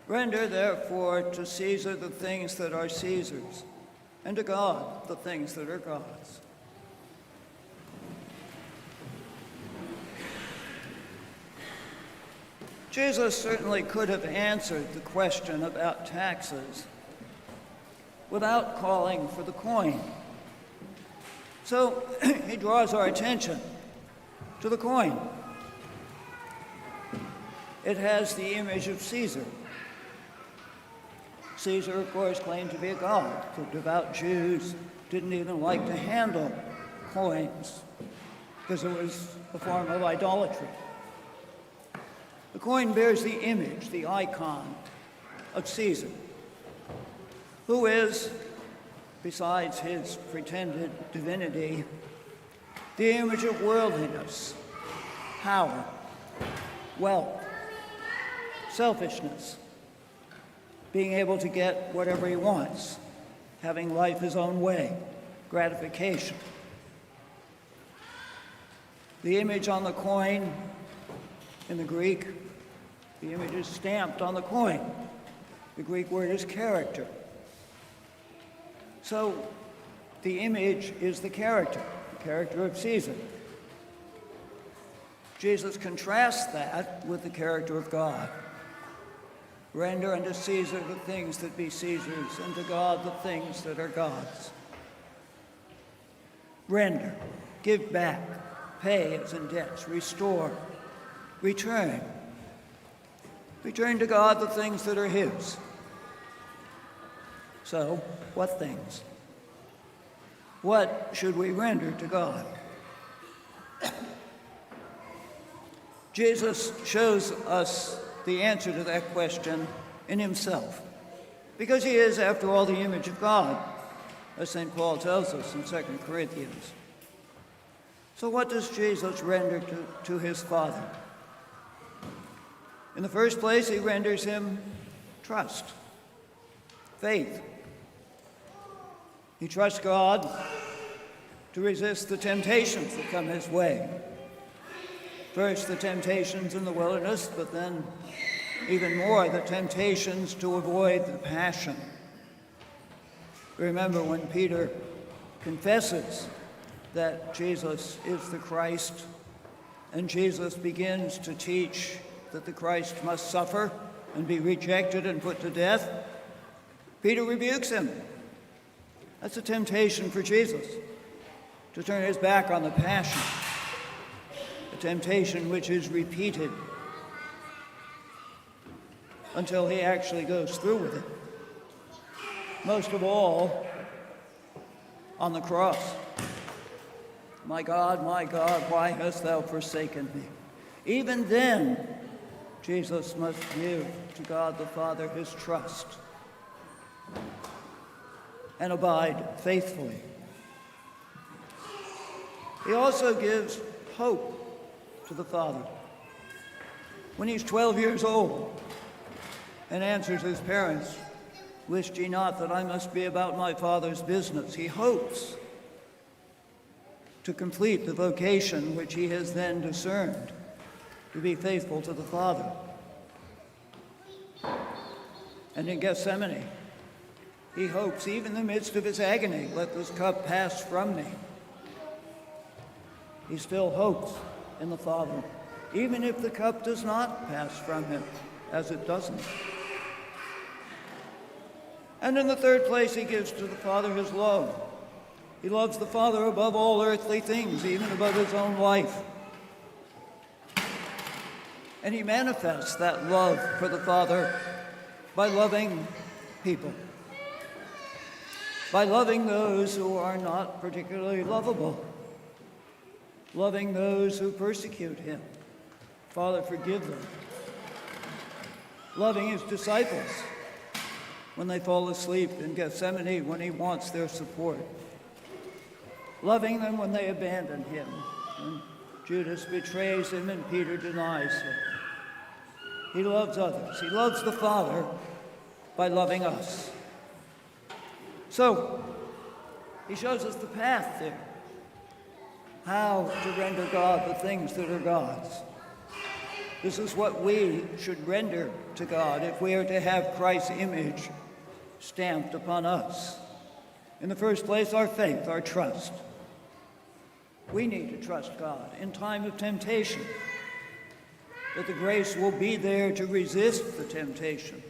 Render, therefore, to Caesar the things that are Caesar's, and to God the things that are God's. Jesus certainly could have answered the question about taxes without calling for the coin. So he draws our attention to the coin. It has the image of Caesar. Caesar, of course, claimed to be a god. The devout Jews didn't even like to handle coins because it was a form of idolatry. The coin bears the image, the icon of Caesar, who is, besides his pretended divinity, the image of worldliness, power, wealth, selfishness, being able to get whatever he wants, having life his own way, gratification. The image on the coin in the Greek, the image is stamped on the coin. The Greek word is character. So the image is the character of Caesar. Jesus contrasts that with the character of God. Render unto Caesar the things that be Caesar's, and to God the things that are God's. Render, give back, pay as in debts, restore, return. Return to God the things that are his. So, what things? What should we render to God? Jesus shows us the answer to that question in himself, because he is, after all, the image of God, as St. Paul tells us in 2 Corinthians. So what does Jesus render to his Father? In the first place, he renders him trust, faith. He trusts God to resist the temptations that come his way. First, the temptations in the wilderness, but then even more, the temptations to avoid the passion. Remember when Peter confesses that Jesus is the Christ, and Jesus begins to teach that the Christ must suffer and be rejected and put to death, Peter rebukes him. That's a temptation for Jesus, to turn his back on the passion, a temptation which is repeated until he actually goes through with it. Most of all, on the cross. My God, why hast thou forsaken me? Even then, Jesus must give to God the Father his trust and abide faithfully. He also gives hope to the Father. When he's 12 years old and answers his parents, "Wist ye not that I must be about my Father's business?" He hopes to complete the vocation which he has then discerned, to be faithful to the Father. And in Gethsemane, he hopes, even in the midst of his agony, "Let this cup pass from me." He still hopes in the Father, even if the cup does not pass from him, as it doesn't. And in the third place, he gives to the Father his love. He loves the Father above all earthly things, even above his own life. And he manifests that love for the Father by loving people, by loving those who are not particularly lovable, loving those who persecute him. Father, forgive them. Loving his disciples when they fall asleep in Gethsemane, when he wants their support. Loving them when they abandon him, when Judas betrays him and Peter denies him. He loves others. He loves the Father by loving us. So, he shows us the path there, how to render God the things that are God's. This is what we should render to God if we are to have Christ's image stamped upon us. In the first place, our faith, our trust. We need to trust God in time of temptation, that the grace will be there to resist the temptation,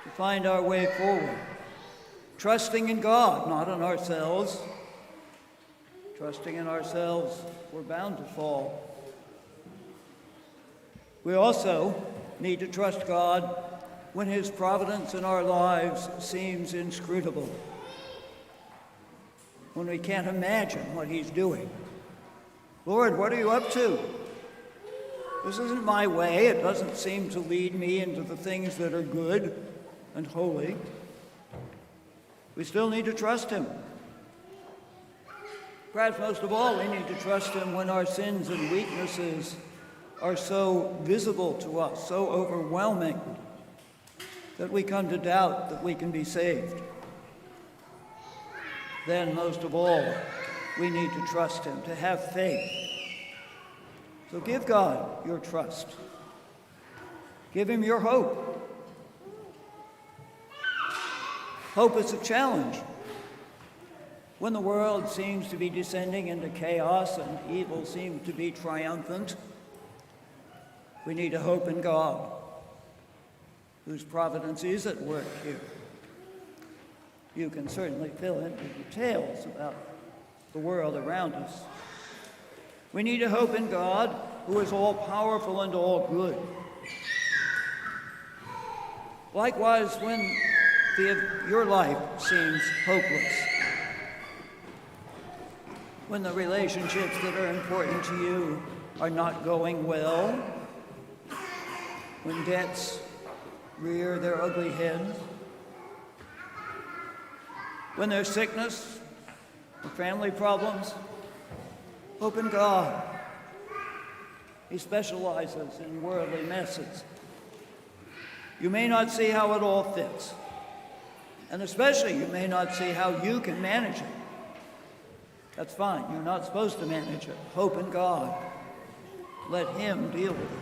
to find our way forward, trusting in God, not in ourselves. Trusting in ourselves, we're bound to fall. We also need to trust God when his providence in our lives seems inscrutable, when we can't imagine what he's doing. Lord, what are you up to? This isn't my way. It doesn't seem to lead me into the things that are good and holy. We still need to trust him. Perhaps most of all, we need to trust him when our sins and weaknesses are so visible to us, so overwhelming, that we come to doubt that we can be saved. Then, most of all, we need to trust him, to have faith. So give God your trust. Give him your hope. Hope is a challenge. When the world seems to be descending into chaos and evil seems to be triumphant, we need to hope in God, whose providence is at work here. You can certainly fill in the details about the world around us. We need to hope in God, who is all-powerful and all-good. Likewise, when your life seems hopeless, when the relationships that are important to you are not going well, when debts rear their ugly heads, when there's sickness or family problems, hope in God. He specializes in worldly messes. You may not see how it all fits, and especially you may not see how you can manage it. That's fine. You're not supposed to manage it. Hope in God. Let him deal with it.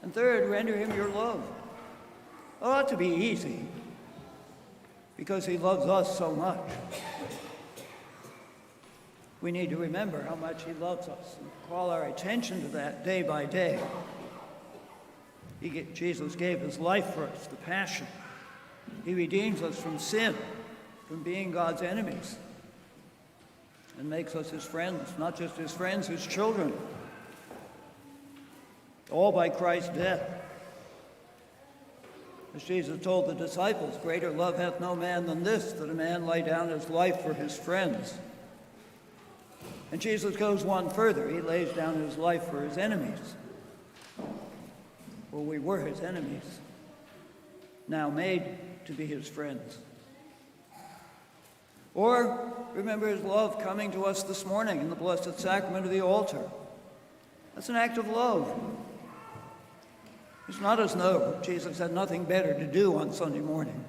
And third, render him your love. It ought to be easy, because he loves us so much. We need to remember how much he loves us and call our attention to that day by day. Jesus gave his life for us, the passion. He redeems us from sin, from being God's enemies, and makes us his friends, not just his friends, his children, all by Christ's death. As Jesus told the disciples, greater love hath no man than this, that a man lay down his life for his friends. And Jesus goes one further. He lays down his life for his enemies. Well, we were his enemies, now made to be his friends. Or remember his love coming to us this morning in the Blessed Sacrament of the altar. That's an act of love. It's not as though Jesus had nothing better to do on Sunday morning,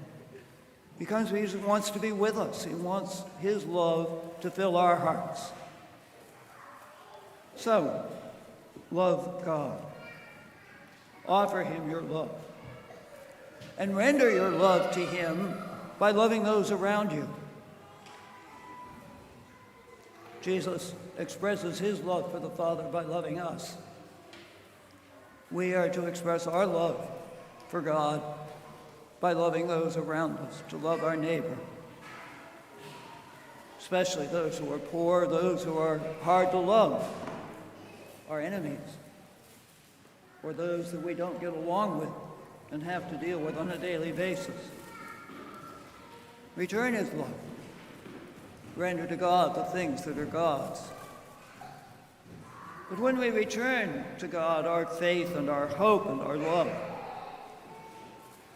because he wants to be with us. He wants his love to fill our hearts. So, love God. Offer him your love. And render your love to him by loving those around you. Jesus expresses his love for the Father by loving us. We are to express our love for God by loving those around us, to love our neighbor, especially those who are poor, those who are hard to love, our enemies, or those that we don't get along with and have to deal with on a daily basis. Return his love. Render to God the things that are God's. But when we return to God our faith and our hope and our love,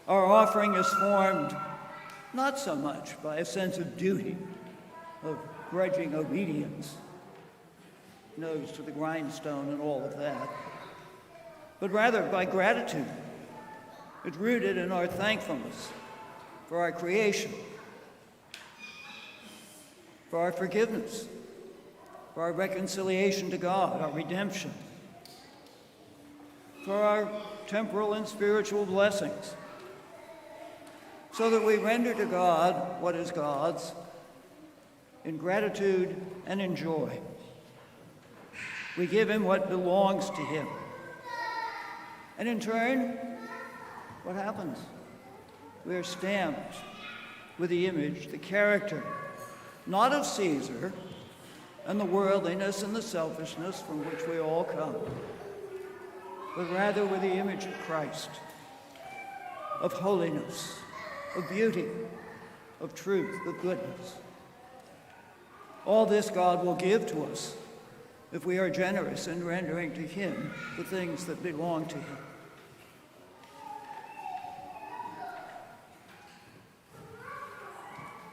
our offering is formed not so much by a sense of duty, of grudging obedience, nose to the grindstone and all of that, but rather by gratitude. It's rooted in our thankfulness for our creation, for our forgiveness, for our reconciliation to God, our redemption, for our temporal and spiritual blessings, so that we render to God what is God's in gratitude and in joy. We give him what belongs to him. And in turn, what happens? We are stamped with the image, the character, not of Caesar and the worldliness and the selfishness from which we all come, but rather with the image of Christ, of holiness, of beauty, of truth, of goodness. All this God will give to us if we are generous in rendering to him the things that belong to him.